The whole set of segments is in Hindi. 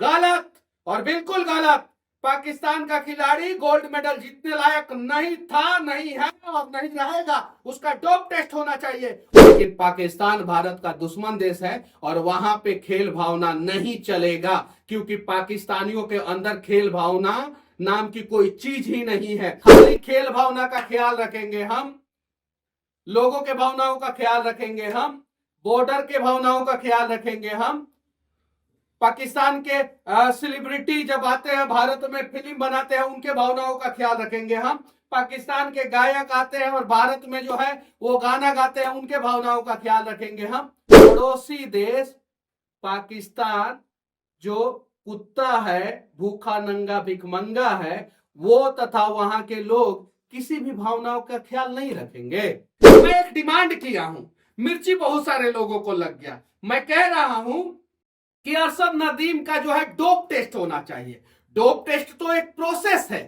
गलत और बिल्कुल गलत। पाकिस्तान का खिलाड़ी गोल्ड मेडल जीतने लायक नहीं था, नहीं है और नहीं रहेगा। उसका डोप टेस्ट होना चाहिए। लेकिन पाकिस्तान भारत का दुश्मन देश है और वहां पे खेल भावना नहीं चलेगा, क्योंकि पाकिस्तानियों के अंदर खेल भावना नाम की कोई चीज ही नहीं है। खाली खेल भावना का ख्याल रखेंगे हम, लोगों के भावनाओं का ख्याल रखेंगे हम, बॉर्डर के भावनाओं का ख्याल रखेंगे हम। पाकिस्तान के सेलिब्रिटी जब आते हैं भारत में फिल्म बनाते हैं, उनके भावनाओं का ख्याल रखेंगे हम। पाकिस्तान के गायक आते हैं और भारत में जो है वो गाना गाते हैं, उनके भावनाओं का ख्याल रखेंगे हम। पड़ोसी देश पाकिस्तान जो कुत्ता है, भूखा नंगा भिखमंगा है, वो तथा वहां के लोग किसी भी भावनाओं का ख्याल नहीं रखेंगे। मैं एक डिमांड किया हूं, मिर्ची बहुत सारे लोगों को लग गया। मैं कह रहा हूं कि अरशद नदीम का जो है डोप टेस्ट होना चाहिए। डोप टेस्ट तो एक प्रोसेस है।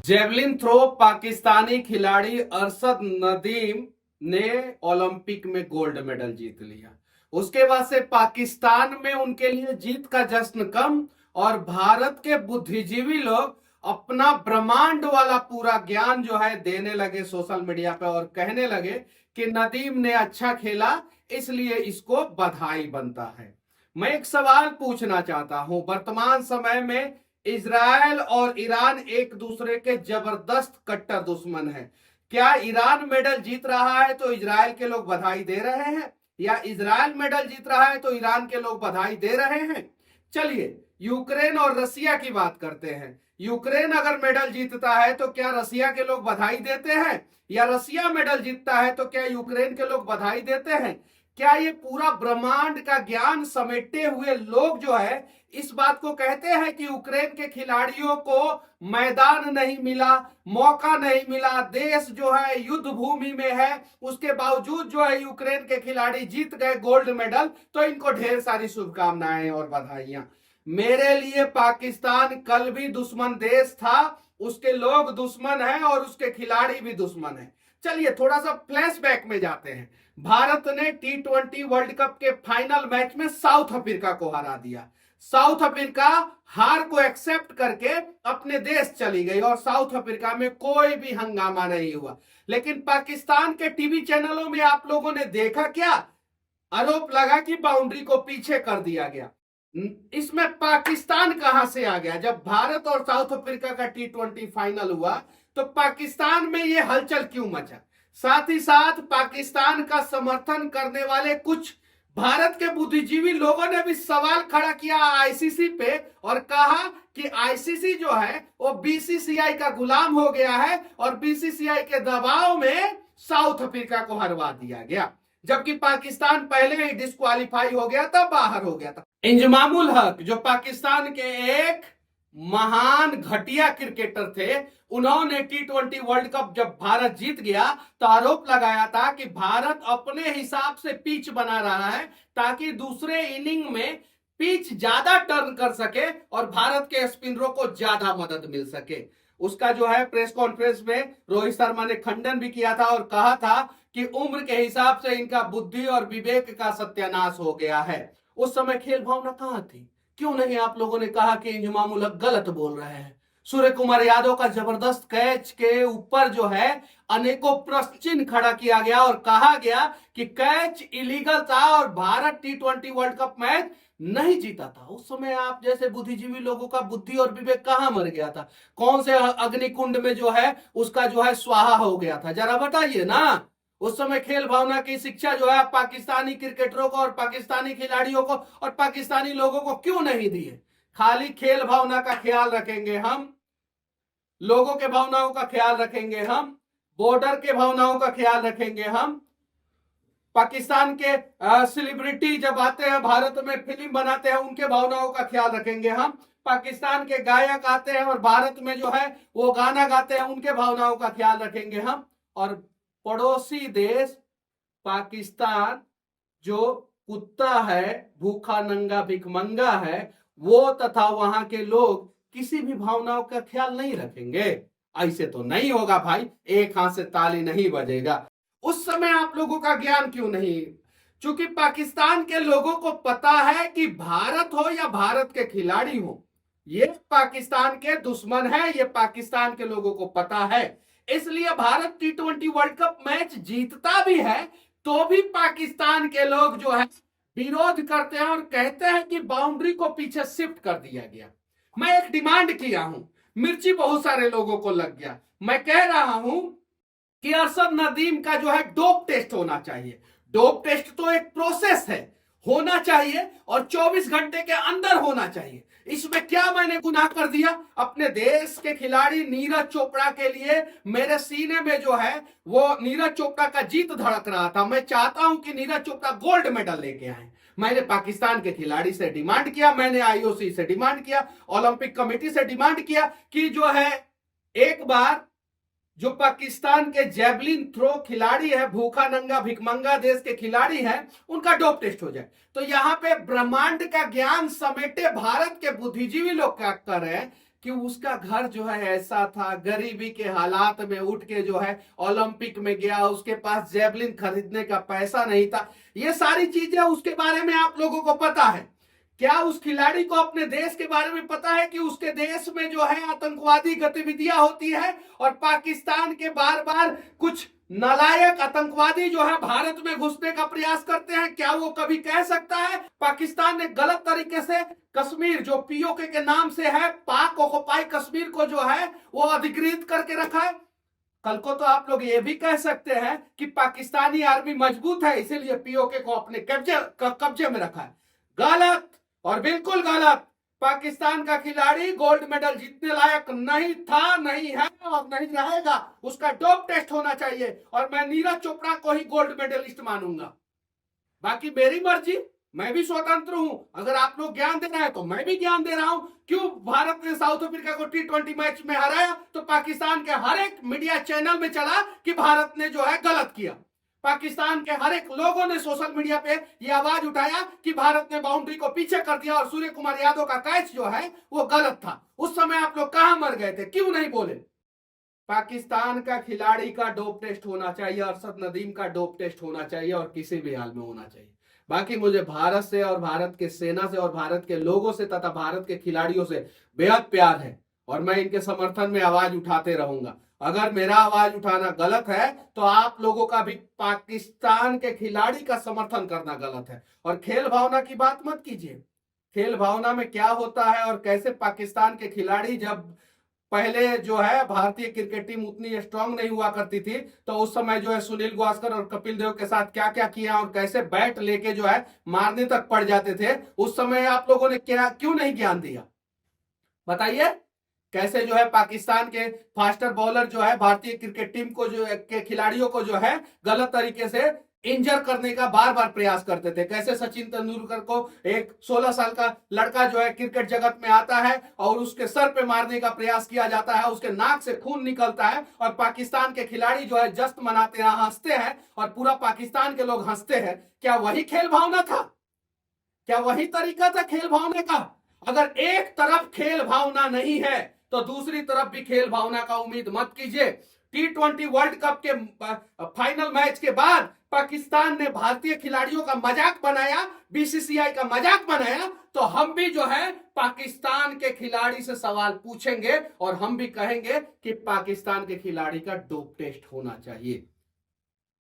जेवलिन थ्रो पाकिस्तानी खिलाड़ी अरशद नदीम ने ओलंपिक में गोल्ड मेडल जीत लिया। उसके बाद से पाकिस्तान में उनके लिए जीत का जश्न कम और भारत के बुद्धिजीवी लोग अपना ब्रह्मांड वाला पूरा ज्ञान जो है देने लगे सोशल मीडिया पे और कहने लगे कि नदीम ने अच्छा खेला इसलिए इसको बधाई बनता है। मैं एक सवाल पूछना चाहता हूं, वर्तमान समय में इजराइल और ईरान एक दूसरे के जबरदस्त कट्टर दुश्मन है। क्या ईरान मेडल जीत रहा है तो इजराइल के लोग बधाई दे रहे हैं, या इजराइल मेडल जीत रहा है तो ईरान के लोग बधाई दे रहे हैं? चलिए यूक्रेन और रसिया की बात करते हैं। यूक्रेन अगर मेडल जीतता है तो क्या रसिया के लोग बधाई देते हैं, या रसिया मेडल जीतता है तो क्या यूक्रेन के लोग बधाई देते हैं? क्या ये पूरा ब्रह्मांड का ज्ञान समेटे हुए लोग जो है इस बात को कहते हैं कि यूक्रेन के खिलाड़ियों को मैदान नहीं मिला, मौका नहीं मिला, देश जो है युद्ध भूमि में है, उसके बावजूद जो है यूक्रेन के खिलाड़ी जीत गए गोल्ड मेडल, तो इनको ढेर सारी शुभकामनाएं और बधाइयां। मेरे लिए पाकिस्तान कल भी दुश्मन देश था, उसके लोग दुश्मन हैं और उसके खिलाड़ी भी दुश्मन हैं। चलिए थोड़ा सा फ्लैशबैक में जाते हैं। भारत ने T20 वर्ल्ड कप के फाइनल मैच में साउथ अफ्रीका को हरा दिया। साउथ अफ्रीका हार को एक्सेप्ट करके अपने देश चली गई और साउथ अफ्रीका में कोई भी हंगामा नहीं हुआ। लेकिन पाकिस्तान के टीवी चैनलों में आप लोगों ने देखा क्या? आरोप लगा कि बाउंड्री को पीछे कर दिया गया। इसमें पाकिस्तान कहां से आ गया? जब भारत और साउथ अफ्रीका का T20 फाइनल हुआ तो पाकिस्तान में यह हलचल क्यों मचा? साथ ही साथ पाकिस्तान का समर्थन करने वाले कुछ भारत के बुद्धिजीवी लोगों ने भी सवाल खड़ा किया आईसीसी पे और कहा कि आईसीसी जो है वो बीसीसीआई का गुलाम हो गया है और बीसीसीआई के दबाव में साउथ अफ्रीका को हरवा दिया गया, जबकि पाकिस्तान पहले ही डिस्क्वालीफाई हो गया था, बाहर हो गया था। इंजमामुल हक जो पाकिस्तान के एक महान घटिया क्रिकेटर थे, उन्होंने T20 वर्ल्ड कप जब भारत जीत गया तो आरोप लगाया था कि भारत अपने हिसाब से पिच बना रहा है ताकि दूसरे इनिंग में पिच ज्यादा टर्न कर सके और भारत के स्पिनरों को ज्यादा मदद मिल सके। उसका जो है प्रेस कॉन्फ्रेंस में रोहित शर्मा ने खंडन भी किया था और कहा था कि उम्र के हिसाब से इनका बुद्धि और विवेक का सत्यानाश हो गया है। उस समय खेल भावना कहां थी? क्यों नहीं आप लोगों ने कहा कि इंजमामुल हक गलत बोल रहे हैं? सूर्य कुमार यादव का जबरदस्त कैच के ऊपर जो है अनेकों प्रश्न चिन्ह खड़ा किया गया और कहा गया कि कैच इलीगल था और Bharat T20 world cup match नहीं जीता था। उस समय आप जैसे बुद्धिजीवी लोगों का बुद्धि और विवेक कहां मर गया था? कौन से अग्निकुंड में जो है उसका जो है स्वाहा हो गया था? जरा बताइए ना। उस समय खेल भावना की शिक्षा जो है पाकिस्तानी क्रिकेटरों को और पाकिस्तानी खिलाड़ियों को और पाकिस्तानी लोगों को क्यों नहीं दी है? खाली खेल भावना का ख्याल रखेंगे हम, लोगों के भावनाओं का ख्याल रखेंगे हम, बॉर्डर के भावनाओं का ख्याल रखेंगे हम। पाकिस्तान के सेलिब्रिटी जब आते हैं भारत में फिल्म बनाते हैं, उनके भावनाओं का ख्याल रखेंगे हम। पाकिस्तान के गायक आते हैं और भारत में जो है वो गाना गाते हैं, उनके भावनाओं का ख्याल रखेंगे हम। और पड़ोसी देश पाकिस्तान जो कुत्ता है, भूखा नंगा भिखमंगा है, वो तथा वहां के लोग किसी भी भावनाओं का ख्याल नहीं रखेंगे। ऐसे तो नहीं होगा भाई, एक हाथ से ताली नहीं बजेगा। उस समय आप लोगों का ज्ञान क्यों नहीं? क्योंकि पाकिस्तान के लोगों को पता है कि भारत हो या भारत के खिलाड़ी हो, ये पाकिस्तान के दुश्मन है, ये पाकिस्तान के लोगों को पता है। इसलिए Bharat T20 world cup match जीतता भी है तो भी पाकिस्तान के लोग जो है विरोध करते हैं और कहते हैं कि बाउंड्री को पीछे शिफ्ट कर दिया गया। मैं एक डिमांड किया हूं, मिर्ची बहुत सारे लोगों को लग गया। मैं कह रहा हूं कि अरशद नदीम का जो है डोप टेस्ट होना चाहिए। डोप टेस्ट तो एक प्रोसेस है, होना चाहिए और 24 घंटे के अंदर होना चाहिए। इसमें क्या मैंने गुनाह कर दिया? अपने देश के खिलाड़ी नीरज चोपड़ा के लिए मेरे सीने में जो है वो नीरज चोपड़ा का जीत धड़क रहा था। मैं चाहता हूं कि नीरज चोपड़ा गोल्ड मेडल लेके आए। मैंने पाकिस्तान के खिलाड़ी से डिमांड किया, मैंने आईओसी से डिमांड किया, ओलंपिक कमेटी से डिमांड किया कि जो है एक बार जो पाकिस्तान के जेवलिन थ्रो खिलाड़ी है, भूखा नंगा भिकमंगा देश के खिलाड़ी हैं, उनका डोप टेस्ट हो जाए। तो यहां पे ब्रह्मांड का ज्ञान समेटे भारत के बुद्धिजीवी लोग क्या कर रहे हैं कि उसका घर जो है ऐसा था, गरीबी के हालात में उठ के जो है ओलंपिक में गया, उसके पास जेवलिन खरीदने का पैसा नहीं था। ये सारी चीजें उसके बारे में आप लोगों को पता है क्या? उस खिलाड़ी को अपने देश के बारे में पता है कि उसके देश में जो है आतंकवादी गतिविधियां होती है और पाकिस्तान के बार बार कुछ नालायक आतंकवादी जो है भारत में घुसने का प्रयास करते हैं? क्या वो कभी कह सकता है पाकिस्तान ने गलत तरीके से कश्मीर जो पीओके के नाम से है, पाक ऑक्युपाई कश्मीर को जो है वो अधिकृत करके रखा है? कल को तो आप लोग ये भी कह सकते हैं कि पाकिस्तानी आर्मी मजबूत है इसीलिए पीओके को अपने कब्जे में रखा है। गलत और बिल्कुल गलत। पाकिस्तान का खिलाड़ी गोल्ड मेडल जीतने लायक नहीं था, नहीं है और नहीं रहेगा। उसका डोप टेस्ट होना चाहिए और मैं नीरज चोपड़ा को ही गोल्ड मेडलिस्ट मानूंगा। बाकी मेरी मर्जी, मैं भी स्वतंत्र हूं। अगर आप लोग ज्ञान दे रहे हैं तो मैं भी ज्ञान दे रहा हूं। क्यों भारत ने साउथ अफ्रीका को T20 मैच में हराया तो पाकिस्तान के हर एक मीडिया चैनल में चला कि भारत ने जो है गलत किया। पाकिस्तान के हर एक लोगों ने सोशल मीडिया पे ये आवाज उठाया कि भारत ने बाउंड्री को पीछे कर दिया और सूर्य कुमार यादव का कैच जो है वो गलत था। उस समय आप लोग कहां मर गए थे? क्यों नहीं बोले? पाकिस्तान का खिलाड़ी का डोप टेस्ट होना चाहिए, अरशद नदीम का डोप टेस्ट होना चाहिए और किसी भी हाल में होना चाहिए। बाकी मुझे भारत से और भारत के सेना से और भारत के लोगों से तथा भारत के खिलाड़ियों से बेहद प्यार है और मैं इनके समर्थन में आवाज उठाते रहूंगा। अगर मेरा आवाज उठाना गलत है तो आप लोगों का भी पाकिस्तान के खिलाड़ी का समर्थन करना गलत है। और खेल भावना की बात मत कीजिए। खेल भावना में क्या होता है और कैसे पाकिस्तान के खिलाड़ी, जब पहले जो है भारतीय क्रिकेट टीम उतनी स्ट्रांग नहीं हुआ करती थी तो उस समय जो है सुनील गावस्कर और कपिल देव के साथ क्या क्या किया और कैसे बैट लेके जो है मारने तक पड़ जाते थे, उस समय आप लोगों ने क्या क्यों नहीं ज्ञान दिया? बताइए। कैसे जो है पाकिस्तान के फास्टर बॉलर जो है भारतीय क्रिकेट टीम को जो के खिलाड़ियों को जो है गलत तरीके से इंजर करने का बार बार प्रयास करते थे। कैसे सचिन तेंदुलकर को एक 16 साल का लड़का जो है क्रिकेट जगत में आता है और उसके सर पे मारने का प्रयास किया जाता है, उसके नाक से खून निकलता है और पाकिस्तान के खिलाड़ी जो है जश्न मनाते हैं, हंसते हैं और पूरा पाकिस्तान के लोग हंसते हैं। क्या वही खेल भावना था? क्या वही तरीका था खेल भावना का? अगर एक तरफ खेल भावना नहीं है तो दूसरी तरफ भी खेल भावना का उम्मीद मत कीजिए। T20 वर्ल्ड कप के फाइनल मैच के बाद पाकिस्तान ने भारतीय खिलाड़ियों का मजाक बनाया, बीसीसीआई का मजाक बनाया, तो हम भी जो है पाकिस्तान के खिलाड़ी से सवाल पूछेंगे और हम भी कहेंगे कि पाकिस्तान के खिलाड़ी का डोप टेस्ट होना चाहिए।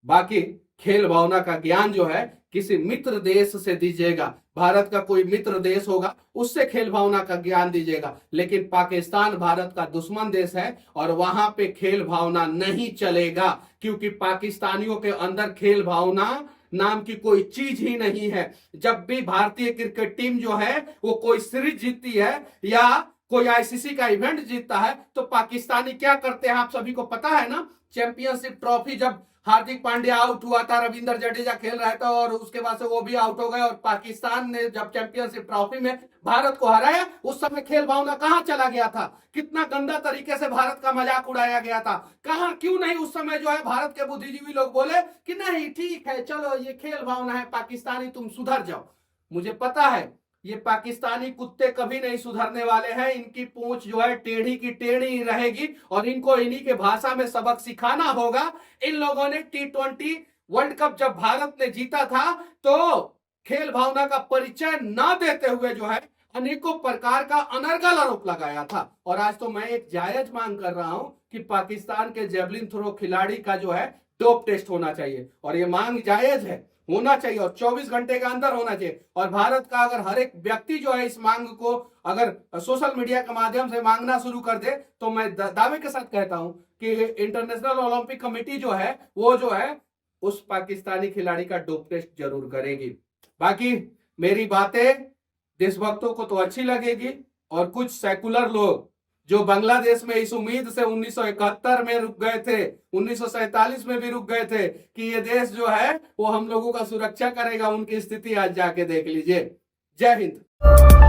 बाकी खेल भावना का ज्ञान जो है किसी मित्र देश से दीजिएगा, भारत का कोई मित्र देश होगा उससे खेल भावना का ज्ञान दीजिएगा, लेकिन पाकिस्तान भारत का दुश्मन देश है और वहां पे खेल भावना नहीं चलेगा क्योंकि पाकिस्तानियों के अंदर खेल भावना नाम की कोई चीज ही नहीं है। जब भी भारतीय क्रिकेट टीम जो है वो कोई सीरीज जीतती है या कोई आईसीसी का इवेंट जीतता है तो पाकिस्तानी क्या करते हैं आप सभी को पता है ना? चैंपियनशिप ट्रॉफी जब हार्दिक पांड्या आउट हुआ था, रविंद्र जडेजा खेल रहा था और उसके बाद से वो भी आउट हो गए और पाकिस्तान ने जब चैंपियनशिप ट्रॉफी में भारत को हराया उस समय खेल भावना कहां चला गया था? कितना गंदा तरीके से भारत का मजाक उड़ाया गया था। कहां? क्यों नहीं उस समय जो है भारत के बुद्धिजीवी लोग बोले कि नहीं ठीक है, चलो ये खेल भावना है, पाकिस्तानी तुम सुधर जाओ। मुझे पता है ये पाकिस्तानी कुत्ते कभी नहीं सुधरने वाले हैं। इनकी पूंछ जो है टेढ़ी की टेढ़ी ही रहेगी और इनको इन्हीं के भाषा में सबक सिखाना होगा। इन लोगों ने T20 वर्ल्ड कप जब भारत ने जीता था तो खेल भावना का परिचय न देते हुए जो है अनेकों प्रकार का अनर्गल आरोप लगाया था। और आज तो मैं एक जायज मांग कर रहा हूं कि पाकिस्तान के जेवलिन थ्रो खिलाड़ी का जो है डोप टेस्ट होना चाहिए। और ये मांग जायज है, होना चाहिए और 24 घंटे के अंदर होना चाहिए। और भारत का अगर हर एक व्यक्ति जो है इस मांग को अगर सोशल मीडिया के माध्यम से मांगना शुरू कर दे तो मैं दावे के साथ कहता हूं कि इंटरनेशनल ओलंपिक कमेटी जो है वो जो है उस पाकिस्तानी खिलाड़ी का डोप टेस्ट जरूर करेगी। बाकी मेरी बातें देशभक्तों को तो अच्छी लगेगी और कुछ सेकुलर लोग जो बांग्लादेश में इस उम्मीद से 1971 में रुक गए थे, 1947 में भी रुक गए थे कि ये देश जो है वो हम लोगों का सुरक्षा करेगा, उनकी स्थिति आज जाके देख लीजिए। जय हिंद।